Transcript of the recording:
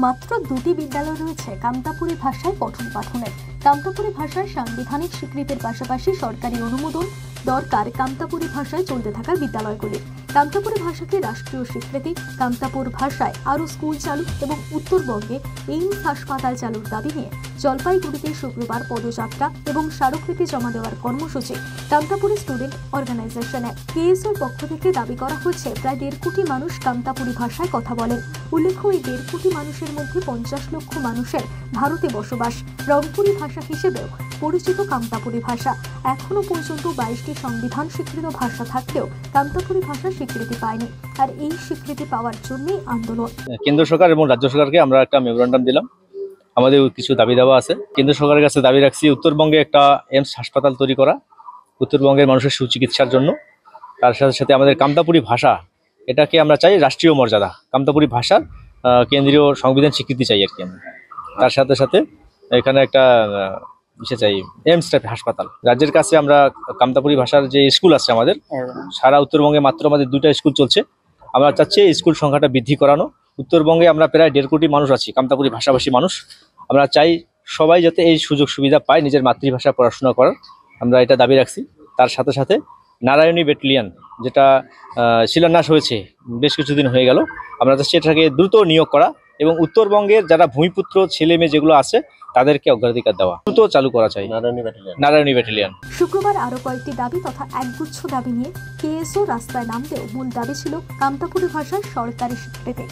মাত্র দুটি বিদ্যালয় রয়েছে কামতাপুরী ভাষায় পঠন পাঠনের। কামতাপুরী ভাষার সাংবিধানিক স্বীকৃতির পাশাপাশি সরকারি অনুমোদন দরকার কামতাপুরী ভাষায় চলতে থাকা বিদ্যালয়গুলি। কামতাপুরী ভাষাকে রাষ্ট্রীয় স্বীকৃতি, কামতাপুর ভাষায় আরও স্কুল চালু এবং উত্তরবঙ্গে এইমস হাসপাতাল চালুর দাবি নিয়ে জলপাইগুড়িতে শুক্রবার পদযাত্রা এবং স্মারকলিপি জমা দেওয়ার কর্মসূচি কামতাপুরী স্টুডেন্ট অর্গানাইজেশনে। কেএসওর পক্ষ থেকে দাবি করা হচ্ছে প্রায় 1.5 কোটি মানুষ কামতাপুরী ভাষায় কথা বলেন। উল্লেখ্য, এই 1.5 কোটি মানুষের মধ্যে 50 লক্ষ মানুষের ভারতে বসবাস। রংপুরি ভাষা হিসেবেও পরিচিত কামতাপুরী ভাষা। এখনো পর্যন্ত 22টি সংবিধান স্বীকৃত ভাষা থাকলেও কামতাপুরী ভাষা স্বীকৃতি পায়নি, আর এই স্বীকৃতি পাওয়ার জন্যই আন্দোলন। কেন্দ্র সরকার এবং রাজ্য সরকারকে আমরা একটা মেমোরান্ডাম দিলাম। আমাদের কিছু দাবি দেওয়া আছে। কেন্দ্র সরকারের কাছে দাবি রাখছি উত্তরবঙ্গে একটা এইমস হাসপাতাল তৈরি করা, উত্তরবঙ্গের মানুষের সুচিকিৎসার জন্য। তার সাথে সাথে আমাদের কামতাপুরী ভাষা, এটাকে আমরা চাই রাষ্ট্রীয় মর্যাদা। কামতাপুরী ভাষার কেন্দ্রীয় সংবিধান স্বীকৃতি চাই আর কি। তার সাথে সাথে এখানে একটা ইসে চাই, এইমস টাইপ হাসপাতাল। রাজ্যের কাছে আমরা কামতাপুরী ভাষার যে স্কুল আছে আমাদের সারা উত্তরবঙ্গে মাত্র আমাদের 2টা স্কুল চলছে। আমরা চাচ্ছি স্কুল সংখ্যাটা বৃদ্ধি করানো। উত্তরবঙ্গে আমরা প্রায় 1.5 কোটি মানুষ আছি, কামতাপুরী ভাষাভাষী মানুষ। আমরা চাই সবাই যাতে এই সুযোগ সুবিধা পায় নিজের মাতৃভাষা পড়াশোনা করার, আমরা এটা দাবি রাখছি। তার সাথে সাথে নারায়ণী ব্যাটালিয়ন, যেটা শিলান্যাস হয়েছে বেশ কিছুদিন হয়ে গেল, আমরা চাচ্ছি এটাকে দ্রুত নিয়োগ করা এবং উত্তরবঙ্গের যারা ভূমিপুত্র ছেলে মেয়ে যেগুলো আছে তাদেরকে অগ্রাধিকার দেওয়া, দ্রুত চালু করা চাই নারায়ণী ব্যাটালিয়ন। শুক্রবার আরো কয়েকটি দাবি তথা একগুচ্ছ দাবি নিয়ে কেএসও রাস্তায় নামলেও মূল দাবি ছিল কামতাপুরী ভাষার সরকারি স্বীকৃতি।